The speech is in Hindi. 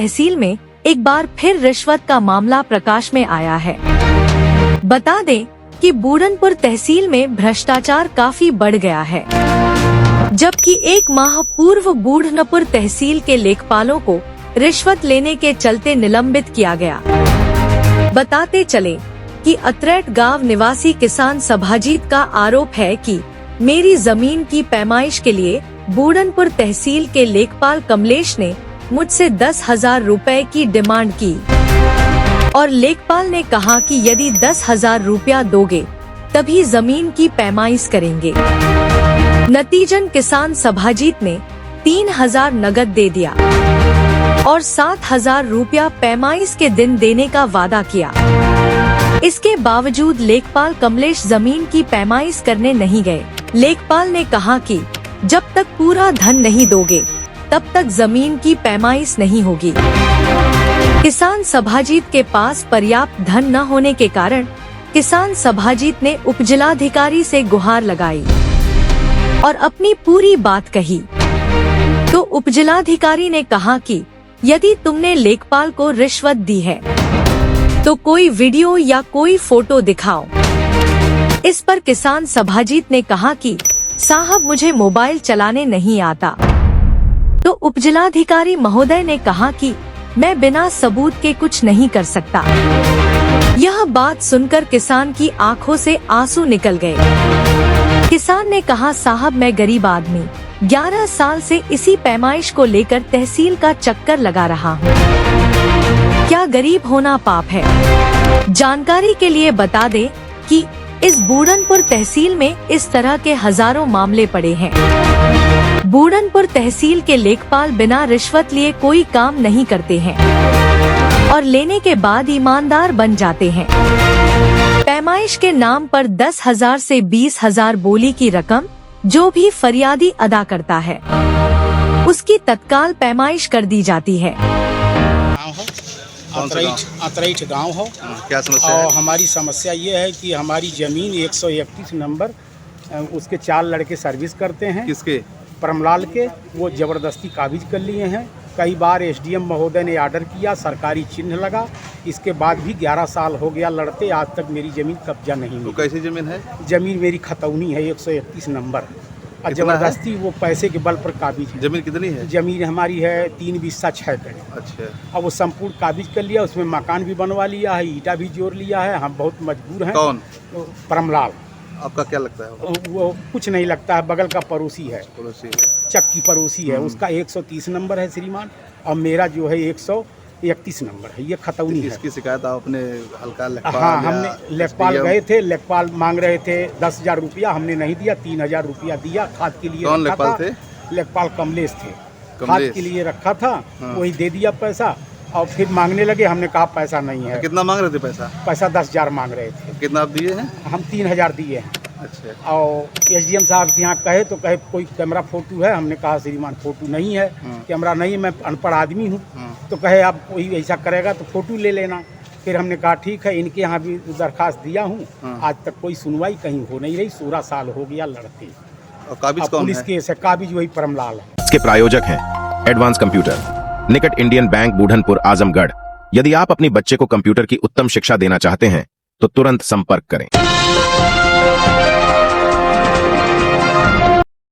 तहसील में एक बार फिर रिश्वत का मामला प्रकाश में आया है। बता दें कि बूढ़नपुर तहसील में भ्रष्टाचार काफी बढ़ गया है, जबकि एक माह पूर्व बूढ़नपुर तहसील के लेखपालों को रिश्वत लेने के चलते निलंबित किया गया। बताते चले कि अतरेट गांव निवासी किसान सभाजीत का आरोप है कि मेरी जमीन की पैमाइश के लिए बूढ़नपुर तहसील के लेखपाल कमलेश ने मुझसे 10,000 रुपए की डिमांड की और लेखपाल ने कहा कि यदि 10,000 रुपया दोगे तभी जमीन की पैमाइश करेंगे। नतीजन किसान सभाजीत ने 3,000 नगद दे दिया और 7,000 रुपया पैमाइश के दिन देने का वादा किया। इसके बावजूद लेखपाल कमलेश जमीन की पैमाइश करने नहीं गए। लेखपाल ने कहा कि जब तक पूरा धन नहीं दोगे तब तक जमीन की पैमाइश नहीं होगी। किसान सभाजीत के पास पर्याप्त धन न होने के कारण किसान सभाजीत ने उपजिलाधिकारी से गुहार लगाई और अपनी पूरी बात कही। तो उपजिलाधिकारी ने कहा कि यदि तुमने लेखपाल को रिश्वत दी है तो कोई वीडियो या कोई फोटो दिखाओ। इस पर किसान सभाजीत ने कहा कि साहब मुझे मोबाइल चलाने नहीं आता। तो उपजिलाधिकारी महोदय ने कहा कि मैं बिना सबूत के कुछ नहीं कर सकता। यह बात सुनकर किसान की आंखों से आंसू निकल गए। किसान ने कहा साहब मैं गरीब आदमी 11 साल से इसी पैमाइश को लेकर तहसील का चक्कर लगा रहा हूँ। क्या गरीब होना पाप है? जानकारी के लिए बता दें कि इस बूढ़नपुर तहसील में इस तरह के हजारों मामले पड़े हैं। बूढ़नपुर तहसील के लेखपाल बिना रिश्वत लिए कोई काम नहीं करते हैं और लेने के बाद ईमानदार बन जाते हैं। पैमाइश के नाम पर 10,000 से 20,000 बोली की रकम जो भी फरियादी अदा करता है उसकी तत्काल पैमाइश कर दी जाती है। अतरेट गांव हो। क्या समस्या और है? हमारी समस्या ये है कि हमारी जमीन 131 नंबर उसके 4 लड़के सर्विस करते हैं। किसके? परमलाल के। वो जबरदस्ती काबिज कर लिए हैं। कई बार एसडीएम महोदय ने आर्डर किया, सरकारी चिन्ह लगा। इसके बाद भी 11 साल हो गया लड़ते, आज तक मेरी जमीन कब्जा नहीं हुई। तो कैसी जमीन है? जमीन मेरी खतौनी है 131 नंबर और जबरदस्ती वो पैसे के बल पर काबिज है। जमीन कितनी है? जमीन हमारी है 3 बिस्सा 6 कड़े। अच्छा। अब वो संपूर्ण काबिज कर लिया, उसमें मकान भी बनवा लिया है, ईटा भी जोड़ लिया है। हम बहुत मजबूर हैं। कौन? परमलाल। आपका क्या लगता है? वो कुछ नहीं लगता है, बगल का पड़ोसी है, पड़ोसी है। चक्की पड़ोसी है। उसका 130 नंबर है श्रीमान और मेरा जो है 131 नंबर है। ये खतौनी है। इसकी शिकायत आप अपने हल्का लेखपाल? हाँ, हमने लेखपाल गए थे। लेखपाल मांग रहे थे 10,000 रुपया, हमने नहीं दिया। 3,000 रुपया दिया। खाद के लिए कौन रखा लेखपाल था। थे? लेखपाल कमलेश थे। खाद के लिए रखा था। वही दे दिया पैसा और फिर मांगने लगे। हमने कहा पैसा नहीं है। कितना मांग रहे थे पैसा? पैसा 10,000 मांग रहे थे। कितना आप दिए हैं? हम 3,000 दिए हैं। अच्छा। और एसडीएम साहब के यहाँ कहे तो कहे कोई कैमरा फोटो है। हमने कहा श्रीमान फोटो नहीं है, कैमरा नहीं है, मैं अनपढ़ आदमी हूँ। तो कहे आप कोई ऐसा करेगा तो फोटो ले लेना। फिर हमने कहा ठीक है, इनके यहाँ भी दरखास्त दिया हूँ। आज तक कोई सुनवाई कहीं हो नहीं रही। 16 साल हो गया लड़ते। और काबिज कौन पुलिस है? केस है। काबिज वही परमलाल है। इसके प्रायोजक हैं एडवांस कंप्यूटर, निकट इंडियन बैंक, बूढ़नपुर, आजमगढ़। यदि आप अपने बच्चे को कंप्यूटर की उत्तम शिक्षा देना चाहते हैं तो तुरंत संपर्क करें।